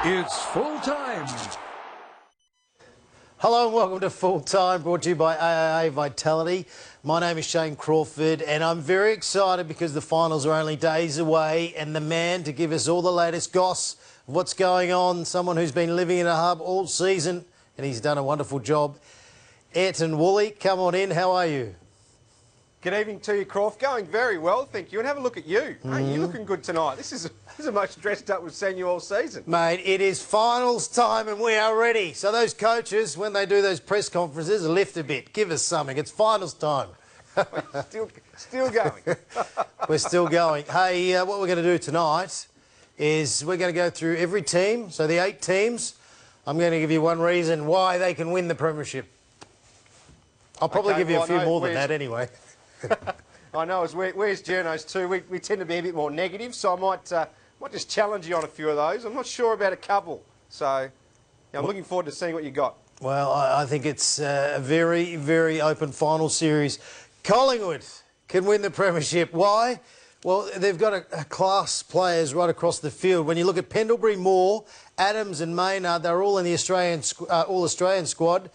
It's full time. Hello and welcome to Full Time, brought to you by AIA Vitality. My name is Shane Crawford and I'm very excited because the finals are only days away, and the man to give us all the latest goss of what's going on, someone who's been living in a hub all season and he's done a wonderful job, Ayrton Woolley. Come on in, how are you? Good evening to you, Crawford. Going very well, thank you. And have a look at you. Mate, you're looking good tonight. This is the most dressed up we've seen you all season. Mate, it is finals time and we are ready. So those coaches, when they do those press conferences, lift a bit. Give us something. It's finals time. Still going. We're still going. Hey, what we're going to do tonight is we're going to go through every team. So the 8 teams, I'm going to give you one reason why they can win the premiership. I'll probably give you a few more than that anyway. I know, where's Journos too? We tend to be a bit more negative, so I might just challenge you on a few of those. I'm not sure about a couple, so yeah, I'm looking forward to seeing what you got. Well, I think it's a very, very open final series. Collingwood can win the premiership. Why? Well, they've got a class players right across the field. When you look at Pendlebury, Moore, Adams and Maynard, they're all in the All-Australian squad.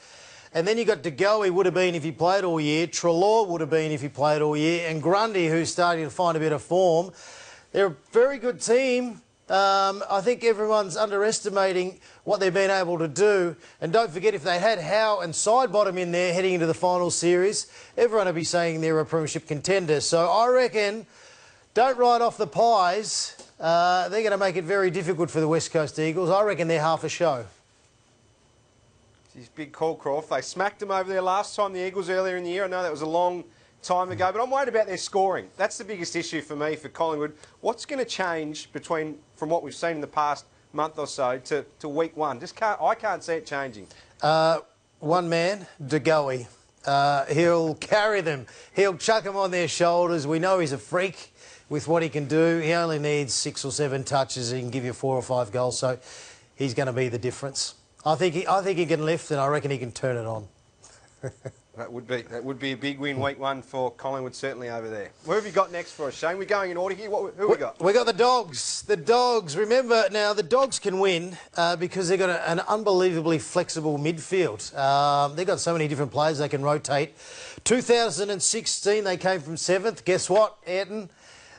And then you got De Goey, would have been if he played all year. Treloar would have been if he played all year. And Grundy, who's starting to find a bit of form. They're a very good team. I think everyone's underestimating what they've been able to do. And don't forget, if they had Howe and Sidebottom in there heading into the final series, everyone would be saying they're a premiership contender. So I reckon, don't write off the Pies. They're going to make it very difficult for the West Coast Eagles. I reckon they're half a show. His big call, Crawford. They smacked them over there last time, the Eagles, earlier in the year. I know that was a long time ago, but I'm worried about their scoring. That's the biggest issue for me, for Collingwood. What's going to change from what we've seen in the past month or so to week one? I can't see it changing. One man, De Goey. He'll carry them. He'll chuck them on their shoulders. We know he's a freak with what he can do. He only needs 6 or 7 touches. He can give you 4 or 5 goals, so he's going to be the difference. I think he can lift, and I reckon he can turn it on. That would be a big win week one for Collingwood, certainly over there. Where have you got next for us, Shane? We're going in order here. Who have we got? We got the Dogs. The Dogs. Remember now, the Dogs can win because they've got an unbelievably flexible midfield. They've got so many different players they can rotate. 2016, they came from 7th. Guess what, Ayrton?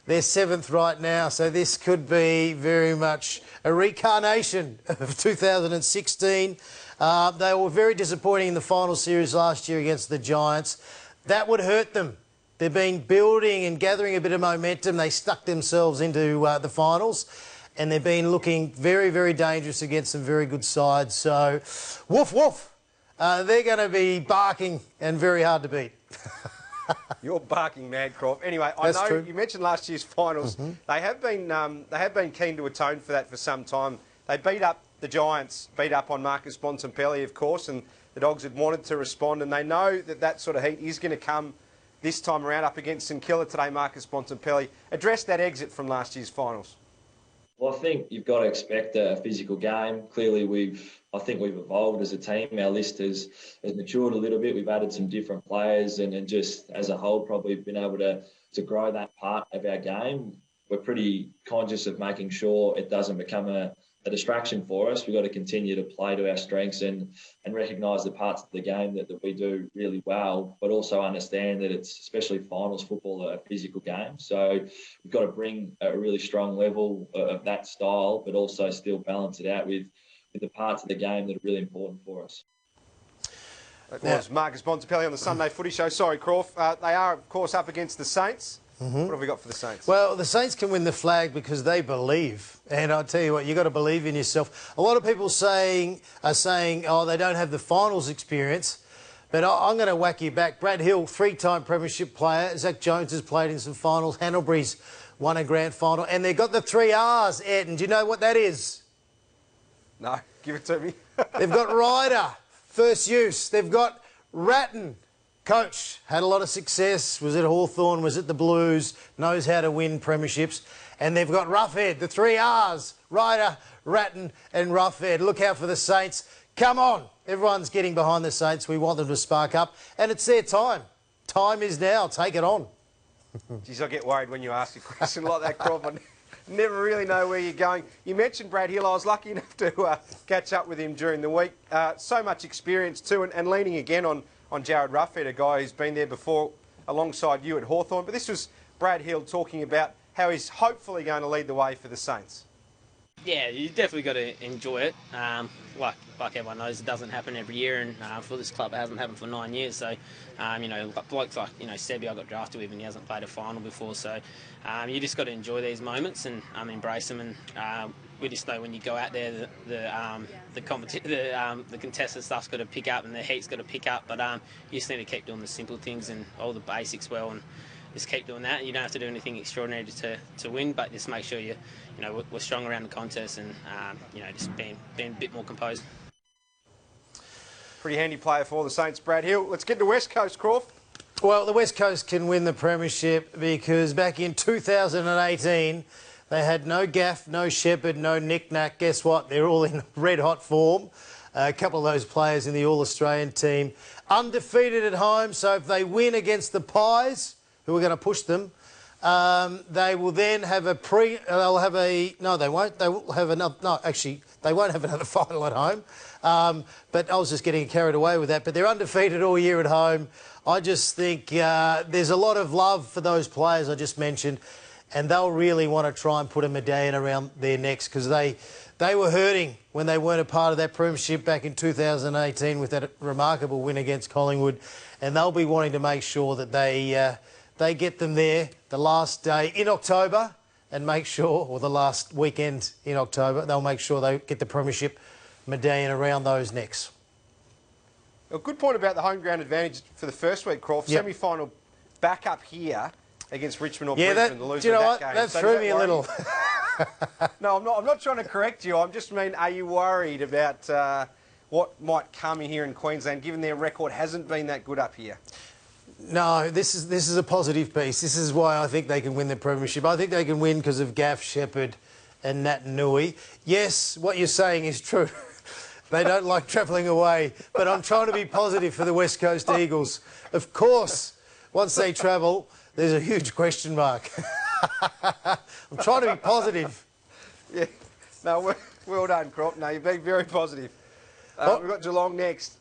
They're 7th right now, so this could be very much a reincarnation of 2016. They were very disappointing in the final series last year against the Giants. That would hurt them. They've been building and gathering a bit of momentum. They stuck themselves into the finals, and they've been looking very, very dangerous against some very good sides. So, woof, woof. They're going to be barking and very hard to beat. You're barking mad, Crawford. Anyway, I know you mentioned last year's finals. They have been keen to atone for that for some time. They beat up the Giants, beat up on Marcus Bontempelli, of course, and the Dogs had wanted to respond, and they know that sort of heat is going to come this time around up against St Kilda today. Marcus Bontempelli addressed that exit from last year's finals. Well, I think you've got to expect a physical game. Clearly, I think we've evolved as a team. Our list has matured a little bit. We've added some different players and just as a whole probably been able to grow that part of our game. We're pretty conscious of making sure it doesn't become a distraction for us. We've got to continue to play to our strengths and recognise the parts of the game that we do really well, but also understand that it's, especially finals football, a physical game. So we've got to bring a really strong level of that style, but also still balance it out with the parts of the game that are really important for us. That was Marcus Bontempelli on the Sunday Footy Show. Sorry, Crawford. They are, of course, up agast the Saints. What have we got for the Saints? Well, the Saints can win the flag because they believe. And I'll tell you what, you've got to believe in yourself. A lot of people are saying, oh, they don't have the finals experience. But I'm going to whack you back. Brad Hill, 3-time premiership player. Zach Jones has played in some finals. Handlebury's won a grand final. And they've got the 3 R's, Ayrton. Do you know what that is? No, give it to me. They've got Ryder, first use. They've got Ratton. Coach, had a lot of success, was at Hawthorn, was at the Blues, knows how to win premierships. And they've got Roughhead, the 3 R's, Ryder, Ratton and Roughhead. Look out for the Saints. Come on. Everyone's getting behind the Saints. We want them to spark up. And it's their time. Time is now. Take it on. Geez, I get worried when you ask a question like that, Crawford. never really know where you're going. You mentioned Brad Hill. I was lucky enough to catch up with him during the week. So much experience too, and leaning again on Jared Ruffhead, a guy who's been there before alongside you at Hawthorn. But this was Brad Hill talking about how he's hopefully going to lead the way for the Saints. Yeah, you definitely got to enjoy it. Like everyone knows, it doesn't happen every year, and for this club, it hasn't happened for 9 years. So, blokes like Sebi, I got drafted with, and he hasn't played a final before. So, you just got to enjoy these moments and embrace them. And we just know when you go out there, the contested stuff's got to pick up, and the heat's got to pick up. But you just need to keep doing the simple things and all the basics well, and just keep doing that. You don't have to do anything extraordinary to win, but just make sure we're strong around the contest and just being a bit more composed. Pretty handy player for the Saints, Brad Hill. Let's get to West Coast, Crawford. Well, the West Coast can win the premiership because back in 2018 they had no Gaff, no Shepherd, no Nick-Nack. Guess what? They're all in red-hot form. A couple of those players in the All-Australian team. Undefeated at home, so if they win against the Pies, who are going to push them, they will then have no, they won't. They will have another... No, actually, they won't have another final at home. But I was just getting carried away with that. But they're undefeated all year at home. I just think there's a lot of love for those players I just mentioned, and they'll really want to try and put a medallion around their necks because they were hurting when they weren't a part of that premiership back in 2018 with that remarkable win against Collingwood, and they'll be wanting to make sure that they get them there the last day in October and make sure, or the last weekend in October, they'll make sure they get the premiership medallion around those necks. A good point about the home ground advantage for the first week, Crawford. Yep. Semi-final back up here against Richmond or Brisbane, the loser do you know of that what? game. That So threw me a little. No, I'm not trying to correct you. I just mean, are you worried about what might come here in Queensland, given their record hasn't been that good up here? No, this is a positive piece. This is why I think they can win the premiership. I think they can win because of Gaff, Shepherd and Nat Nui. Yes, what you're saying is true. They don't like travelling away, but I'm trying to be positive for the West Coast Eagles. Of course, once they travel, there's a huge question mark. I'm trying to be positive. Yeah, no, well done, Crop. No, you're being very positive. We've got Geelong next.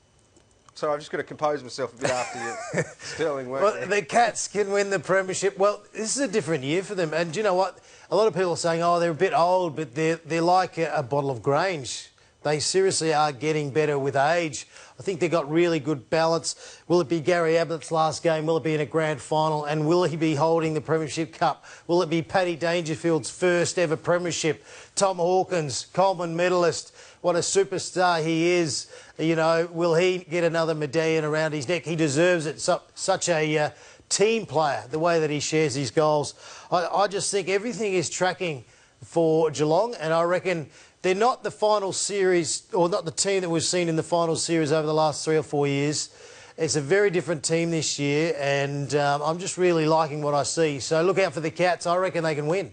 So I've just got to compose myself a bit after your sterling work. Well, the Cats can win the premiership. Well, this is a different year for them. And do you know what? A lot of people are saying, oh, they're a bit old, but they're like a bottle of Grange. They seriously are getting better with age. I think they've got really good balance. Will it be Gary Abbott's last game? Will it be in a grand final? And will he be holding the Premiership Cup? Will it be Paddy Dangerfield's first ever premiership? Tom Hawkins, Coleman medalist. What a superstar he is. You know, will he get another medallion around his neck? He deserves it. Such a team player, the way that he shares his goals. I just think everything is tracking for Geelong, and I reckon they're not the final series, or not the team that we've seen in the final series over the last 3 or 4 years. It's a very different team this year, and I'm just really liking what I see. So look out for the Cats. I reckon they can win.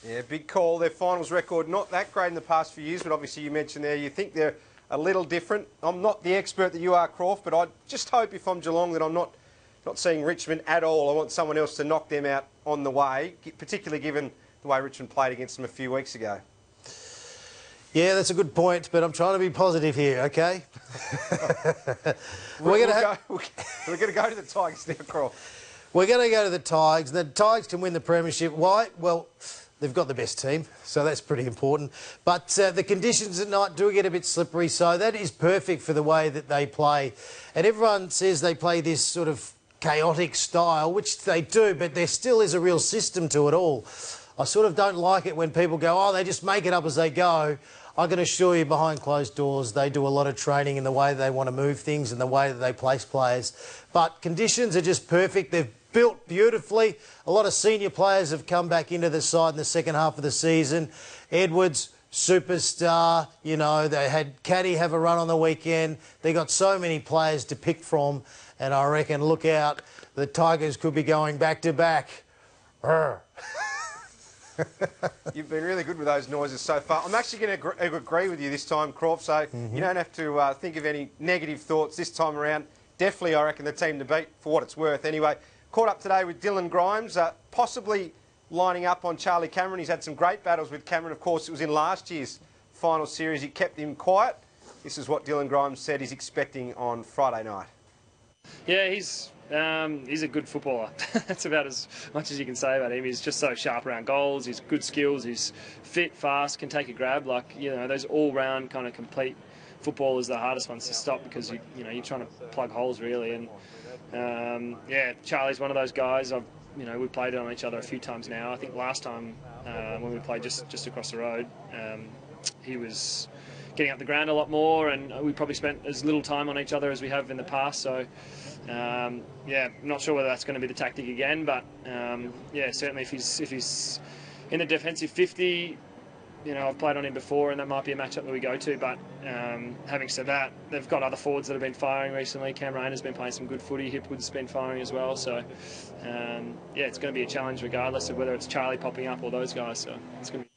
Yeah, big call. Their finals record, not that great in the past few years, but obviously you mentioned there, you think they're a little different. I'm not the expert that you are, Crawford, but I just hope if I'm Geelong that I'm not seeing Richmond at all. I want someone else to knock them out on the way, particularly given the way Richmond played against them a few weeks ago. Yeah, that's a good point, but I'm trying to be positive here, OK? We're going to go to the Tigers now, Crawford. We're going to go to the Tigers. The Tigers can win the premiership. Why? Well, they've got the best team, so that's pretty important. But the conditions at night do get a bit slippery, so that is perfect for the way that they play. And everyone says they play this sort of chaotic style, which they do, but there still is a real system to it all. I sort of don't like it when people go, oh, they just make it up as they go. I can assure you behind closed doors they do a lot of training in the way they want to move things and the way that they place players. But conditions are just perfect. They've built beautifully. A lot of senior players have come back into the side in the second half of the season. Edwards, superstar. You know, they had Caddy have a run on the weekend. They got so many players to pick from, and I reckon, look out, the Tigers could be going back to back. You've been really good with those noises so far. I'm actually going to agree with you this time, Crawford, so you don't have to think of any negative thoughts this time around. Definitely, I reckon, the team to beat for what it's worth. Anyway, caught up today with Dylan Grimes, possibly lining up on Charlie Cameron. He's had some great battles with Cameron. Of course, it was in last year's final series. He kept him quiet. This is what Dylan Grimes said he's expecting on Friday night. Yeah, he's a good footballer. That's about as much as you can say about him. He's just so sharp around goals. He's good skills. He's fit, fast, can take a grab. Like, you know, those all-round kind of complete footballers are the hardest ones to stop because you're trying to plug holes really. And yeah, Charlie's one of those guys. We've played on each other a few times now. I think last time when we played just across the road, he was getting up the ground a lot more, and we probably spent as little time on each other as we have in the past. So, yeah, I'm not sure whether that's going to be the tactic again, but yeah, certainly if he's in the defensive 50, I've played on him before, and that might be a matchup that we go to. But having said that, they've got other forwards that have been firing recently. Cam Rayner's been playing some good footy. Hipwood's been firing as well. So, yeah, it's going to be a challenge regardless of whether it's Charlie popping up or those guys. So it's going to be.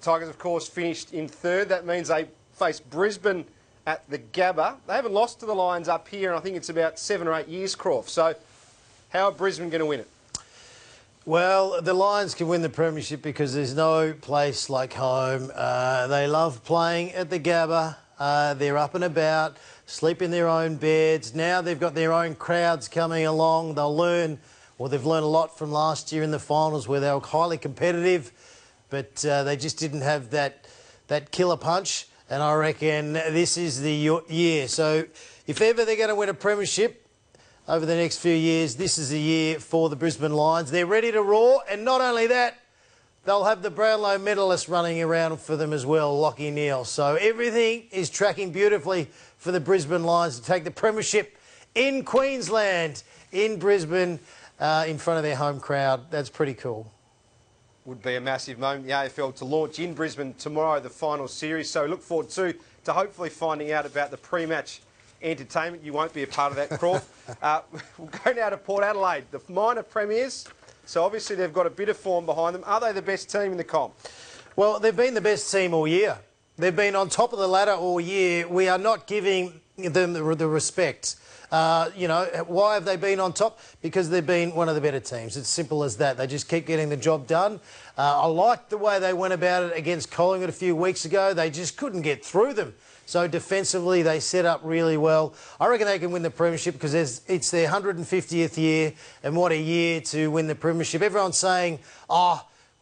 Tigers, of course, finished in third. That means they face Brisbane at the Gabba. They haven't lost to the Lions up here, and I think it's about 7 or 8 years, Croft. So how are Brisbane going to win it? Well, the Lions can win the premiership because there's no place like home. They love playing at the Gabba. They're up and about, sleep in their own beds. Now they've got their own crowds coming along. They'll learn, well, they've learned a lot from last year in the finals where they were highly competitive, but they just didn't have that killer punch. And I reckon this is the year. So if ever they're going to win a premiership over the next few years, this is the year for the Brisbane Lions. They're ready to roar, and not only that, they'll have the Brownlow medalists running around for them as well, Lachie Neale. So everything is tracking beautifully for the Brisbane Lions to take the premiership in Queensland, in Brisbane, in front of their home crowd. That's pretty cool. Would be a massive moment, the AFL, to launch in Brisbane tomorrow, the final series. So look forward to hopefully finding out about the pre-match entertainment. You won't be a part of that, Croft. We'll go now to Port Adelaide, the minor premiers. So obviously they've got a bit of form behind them. Are they the best team in the comp? Well, they've been the best team all year. They've been on top of the ladder all year. We are not giving them the respect. Why have they been on top? Because they've been one of the better teams. It's simple as that. They just keep getting the job done. I liked the way they went about it against Collingwood a few weeks ago. They just couldn't get through them. So defensively, they set up really well. I reckon they can win the premiership because it's their 150th year, and what a year to win the premiership. Everyone's saying,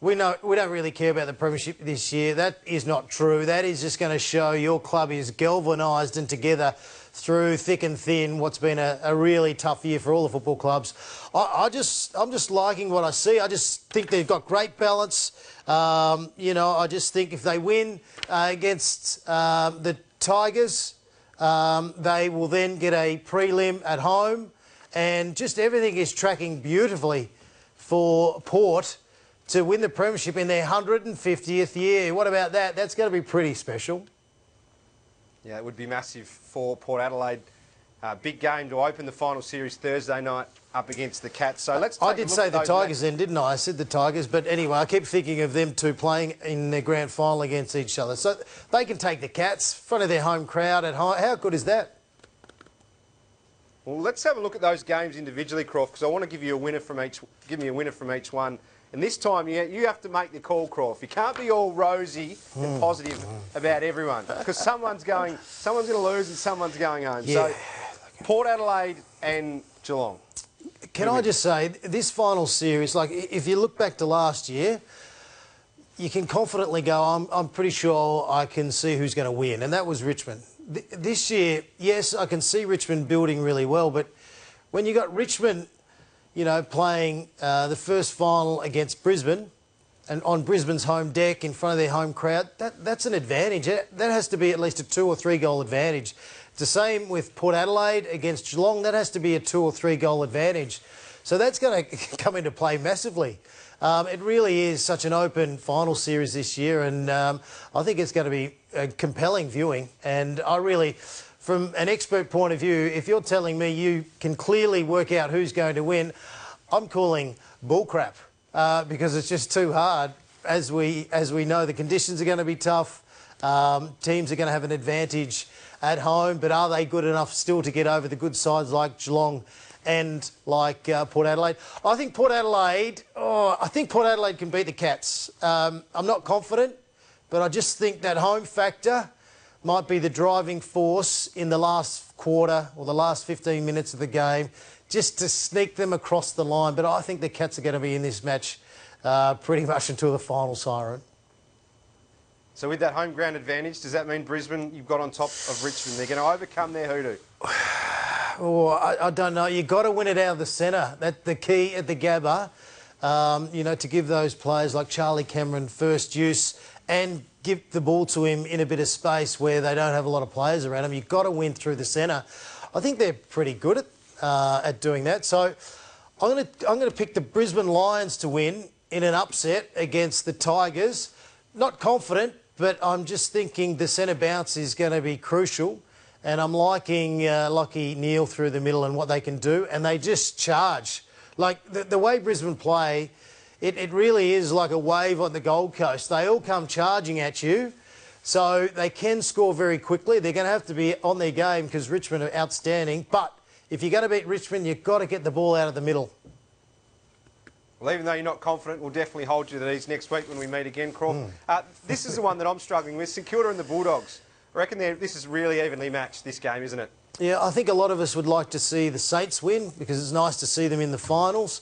we don't really care about the premiership this year. That is not true. That is just going to show your club is galvanised and together through thick and thin what's been a really tough year for all the football clubs. I'm just liking what I see. I just think they've got great balance. I just think if they win against the Tigers, they will then get a prelim at home, and just everything is tracking beautifully for Port to win the premiership in their 150th year. What about that? That's going to be pretty special. Yeah, it would be massive for Port Adelaide. Big game to open the final series Thursday night up against the Cats. So let's take I did say the Tigers then, didn't I? I said the Tigers, but anyway, I keep thinking of them two playing in the grand final against each other. So they can take the Cats in front of their home crowd at home. How good is that? Well, let's have a look at those games individually, Croft, because I want to give you a winner from each. Give me a winner from each one. And this time, you have to make the call, Croft. You can't be all rosy and positive about everyone, because someone's going to lose and someone's going home. Yeah. So, Port Adelaide and Geelong. Can I just say, this final series, like if you look back to last year, you can confidently go, I'm pretty sure I can see who's going to win, and that was Richmond. This year, yes, I can see Richmond building really well, but when you got Richmond, playing the first final against Brisbane and on Brisbane's home deck in front of their home crowd, that's an advantage. That has to be at least a 2 or 3 goal advantage. It's the same with Port Adelaide against Geelong. That has to be a 2 or 3 goal advantage. So that's going to come into play massively. It really is such an open final series this year, and I think it's going to be a compelling viewing. And I really, from an expert point of view, if you're telling me you can clearly work out who's going to win, I'm calling bullcrap because it's just too hard. As we know, the conditions are going to be tough. Teams are going to have an advantage at home, but are they good enough still to get over the good sides like Geelong end like Port Adelaide. I think Port Adelaide can beat the Cats. I'm not confident, but I just think that home factor might be the driving force in the last quarter or the last 15 minutes of the game, just to sneak them across the line. But I think the Cats are going to be in this match pretty much until the final siren. So with that home ground advantage, does that mean Brisbane, you've got on top of Richmond? They're going to overcome their hoodoo? Oh, I don't know. You've got to win it out of the centre. That's the key at the Gabba, you know, to give those players like Charlie Cameron first use and give the ball to him in a bit of space where they don't have a lot of players around them. You've got to win through the centre. I think they're pretty good at doing that. So I'm going to pick the Brisbane Lions to win in an upset against the Tigers. Not confident, but I'm just thinking the centre bounce is going to be crucial. And I'm liking Lockie Neal through the middle and what they can do. And they just charge. Like the way Brisbane play, it really is like a wave on the Gold Coast. They all come charging at you. So they can score very quickly. They're going to have to be on their game because Richmond are outstanding. But if you're going to beat Richmond, you've got to get the ball out of the middle. Well, even though you're not confident, we'll definitely hold you to these next week when we meet again, Crawford. This is the one that I'm struggling with, St Kilda and the Bulldogs. I reckon this is really evenly matched, this game, isn't it? Yeah, I think a lot of us would like to see the Saints win because it's nice to see them in the finals.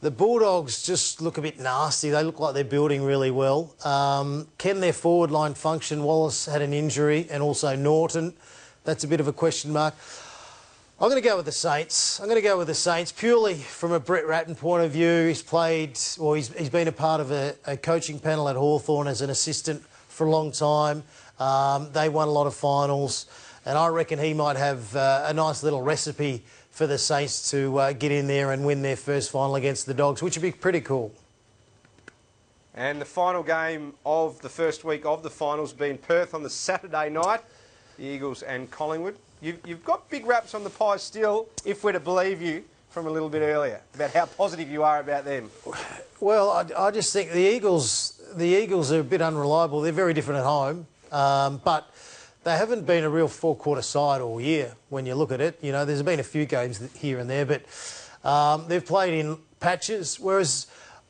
The Bulldogs just look a bit nasty. They look like they're building really well. Can their forward line function? Wallace had an injury and also Norton. That's a bit of a question mark. I'm going to go with the Saints. I'm going to go with the Saints purely from a Brett Ratton point of view. He's played, or he's been a part of a coaching panel at Hawthorn as an assistant for a long time. They won a lot of finals, and I reckon he might have a nice little recipe for the Saints to get in there and win their first final against the Dogs, which would be pretty cool. And the final game of the first week of the finals being Perth on the Saturday night, the Eagles and Collingwood. You've got big raps on the pie still, if we're to believe you from a little bit earlier, about how positive you are about them. Well, I just think the Eagles are a bit unreliable. They're very different at home, but they haven't been a real four-quarter side all year when you look at it. You know, there's been a few games here and there, but they've played in patches, whereas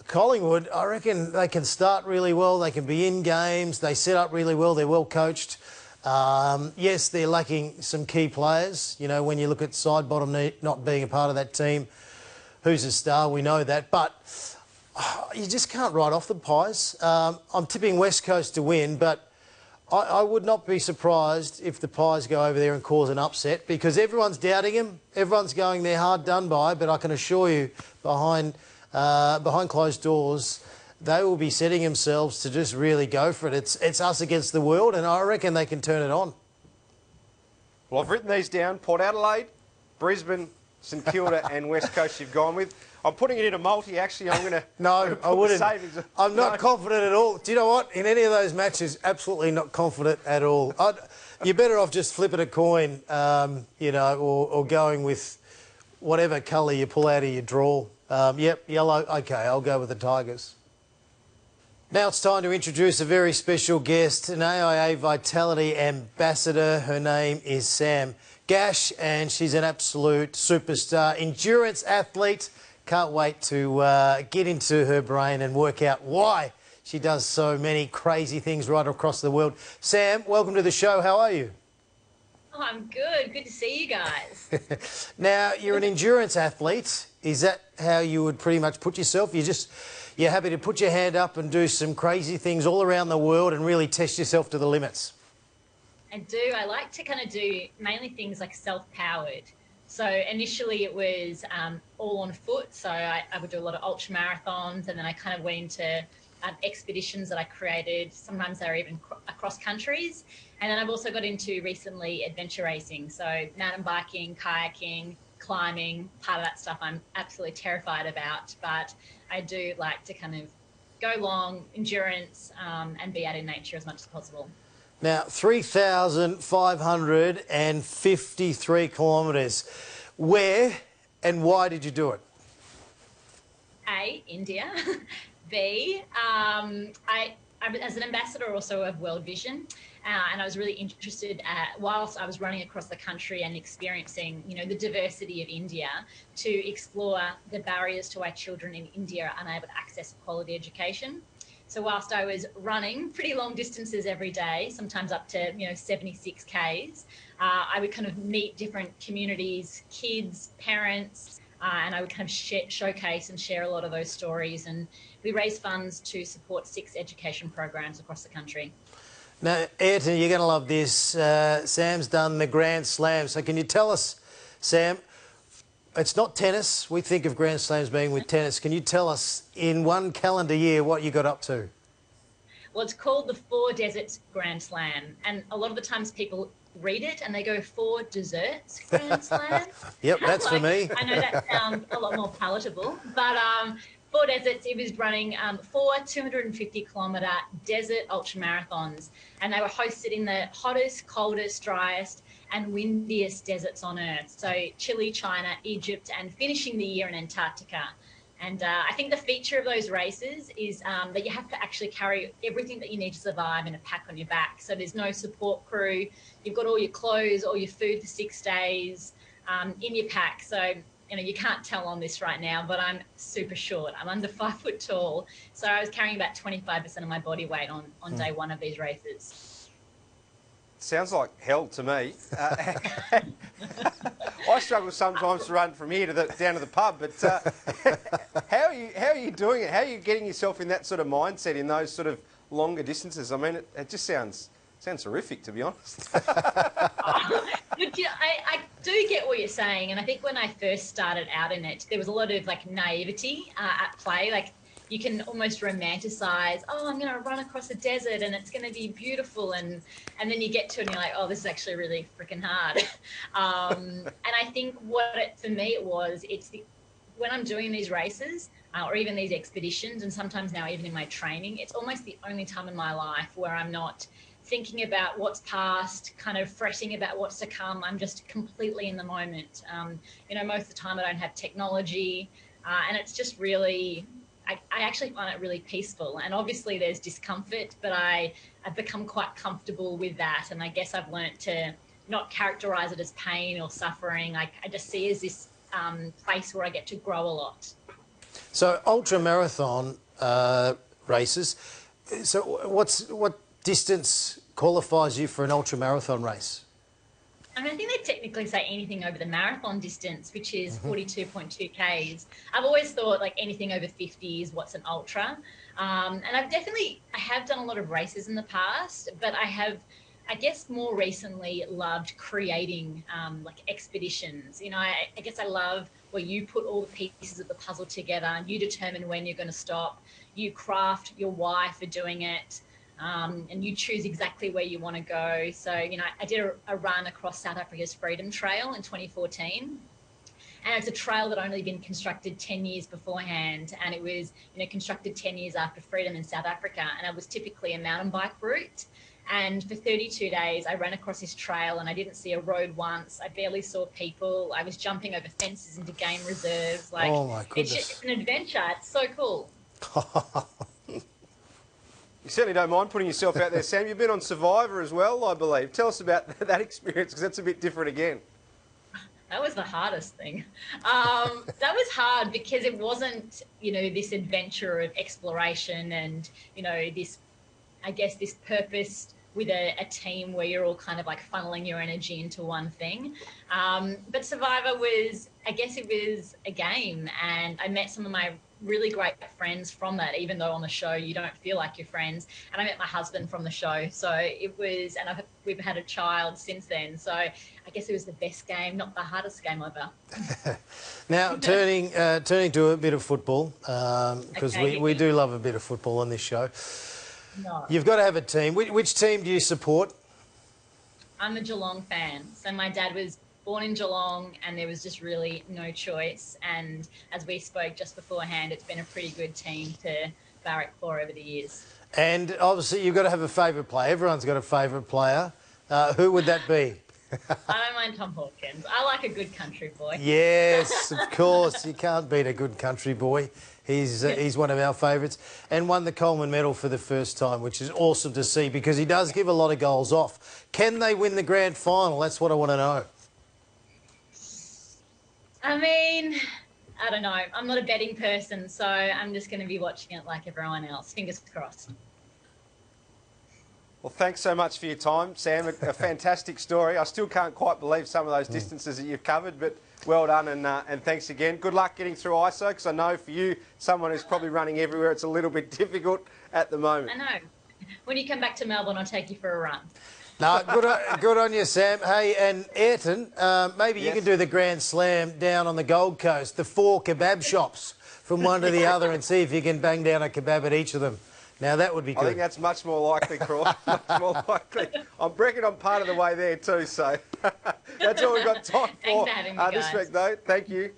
Collingwood, I reckon they can start really well. They can be in games. They set up really well. They're well coached. Yes, they're lacking some key players. You know, when you look at Sidebottom not being a part of that team, who's a star, we know that. But you just can't write off the Pies. I'm tipping West Coast to win, but I would not be surprised if the Pies go over there and cause an upset because everyone's doubting them. Everyone's going, they're hard done by, but I can assure you behind closed doors, they will be setting themselves to just really go for it. It's us against the world, and I reckon they can turn it on. Well, I've written these down. Port Adelaide, Brisbane, St Kilda and West Coast you've gone with. I'm putting it in a multi, actually. I'm going to... No, I wouldn't. I'm not confident at all. Do you know what? In any of those matches, absolutely not confident at all. You're better off just flipping a coin, you know, or going with whatever colour you pull out of your draw. Yep, yellow. OK, I'll go with the Tigers. Now it's time to introduce a very special guest, an AIA Vitality ambassador. Her name is Sam Gash, and she's an absolute superstar, endurance athlete. Can't wait to get into her brain and work out why she does so many crazy things right across the world. Sam, welcome to the show. How are you? Oh, I'm good. Good to see you guys. Now, you're an endurance athlete. Is that how you would pretty much put yourself? You're happy to put your hand up and do some crazy things all around the world and really test yourself to the limits? I do. I like to kind of do mainly things like self-powered. So initially it was all on foot. So I would do a lot of ultra marathons, and then I kind of went into expeditions that I created. Sometimes they're even across countries. And then I've also got into recently adventure racing. So mountain biking, kayaking, climbing, part of that stuff I'm absolutely terrified about, but I do like to kind of go long, endurance, and be out in nature as much as possible. Now, 3,553 kilometres. Where and why did you do it? A, India. B, I as an ambassador also of World Vision, and I was really interested whilst I was running across the country and experiencing, the diversity of India, to explore the barriers to why children in India are unable to access a quality education. So whilst I was running pretty long distances every day, sometimes up to 76 Ks, I would kind of meet different communities, kids, parents, and I would kind of showcase and share a lot of those stories. And we raise funds to support 6 education programs across the country. Now, Ayrton, you're going to love this. Sam's done the Grand Slam. So can you tell us, Sam, it's not tennis. We think of Grand Slams being with tennis. Can you tell us in one calendar year what you got up to? Well, it's called the 4 Deserts Grand Slam. And a lot of the times people read it and they go 4 desserts Grand Slam. Yep, that's for me. I know that sounds a lot more palatable, but 4 Deserts, it was running 4 250-kilometre desert ultramarathons, and they were hosted in the hottest, coldest, driest and windiest deserts on Earth. So Chile, China, Egypt, and finishing the year in Antarctica. And I think the feature of those races is that you have to actually carry everything that you need to survive in a pack on your back. So there's no support crew. You've got all your clothes, all your food for 6 days in your pack. So, you can't tell on this right now, but I'm super short. I'm under 5 foot tall. So I was carrying about 25% of my body weight on day one of these races. Sounds like hell to me. I struggle sometimes to run from here down to the pub, but how are you doing it? How are you getting yourself in that sort of mindset in those sort of longer distances? I mean, it just sounds horrific, to be honest. Look, I do get what you're saying, and I think when I first started out in it, there was a lot of naivety at play. You can almost romanticize, I'm going to run across a desert and it's going to be beautiful. And then you get to it and you're like, oh, this is actually really freaking hard. And I think for me, when I'm doing these races or even these expeditions, and sometimes now even in my training, it's almost the only time in my life where I'm not thinking about what's past, kind of fretting about what's to come. I'm just completely in the moment. Most of the time I don't have technology, and it's just really... I actually find it really peaceful, and obviously there's discomfort, but I've become quite comfortable with that, and I guess I've learnt to not characterise it as pain or suffering. I just see it as this place where I get to grow a lot. So ultra marathon races. So what distance qualifies you for an ultra marathon race? I think they technically say anything over the marathon distance, which is 42.2 Ks. I've always thought anything over 50 is what's an ultra. And I have done a lot of races in the past, but I guess more recently loved creating expeditions. I guess I love where you put all the pieces of the puzzle together, you determine when you're going to stop, you craft your why for doing it. And you choose exactly where you want to go. So, I did a run across South Africa's Freedom Trail in 2014. And it's a trail that only been constructed 10 years beforehand. And it was, constructed 10 years after freedom in South Africa. And it was typically a mountain bike route. And for 32 days, I ran across this trail and I didn't see a road once. I barely saw people. I was jumping over fences into game reserves. Oh my goodness. It's an adventure. It's so cool. You certainly don't mind putting yourself out there, Sam. You've been on Survivor as well, I believe. Tell us about that experience, because that's a bit different again. That was the hardest thing. That was hard because it wasn't, this adventure of exploration and, this purpose with a team where you're all kind of funneling your energy into one thing. But Survivor was, it was a game, and I met some of my really great friends from that, even though on the show you don't feel like you're friends. And I met my husband from the show. So it was, and we've had a child since then. So I guess it was the best game, not the hardest game ever. Now, turning to a bit of football, because we do love a bit of football on this show. No. You've got to have a team. Which team do you support? I'm a Geelong fan. So my dad was born in Geelong and there was just really no choice. And as we spoke just beforehand, it's been a pretty good team to barrack for over the years. And obviously you've got to have a favourite player. Everyone's got a favourite player. Who would that be? I don't mind Tom Hawkins. I like a good country boy. Yes, of course. You can't beat a good country boy. He's one of our favourites, and won the Coleman medal for the first time, which is awesome to see because he does give a lot of goals off. Can they win the grand final? That's what I want to know. I mean, I don't know. I'm not a betting person, so I'm just going to be watching it like everyone else. Fingers crossed. Well, thanks so much for your time, Sam. A fantastic story. I still can't quite believe some of those distances that you've covered, but well done and thanks again. Good luck getting through ISO, because I know for you, someone who's probably running everywhere, it's a little bit difficult at the moment. I know. When you come back to Melbourne, I'll take you for a run. No, good on you, Sam. Hey, and Ayrton, maybe you can do the Grand Slam down on the Gold Coast, the 4 kebab shops from one to the other, and see if you can bang down a kebab at each of them. Now, that would be good. I think that's much more likely, Crawford. Much more likely. I reckon I'm part of the way there too, so that's all we've got time for. Thanks for having me, guys. This week, though. Thank you.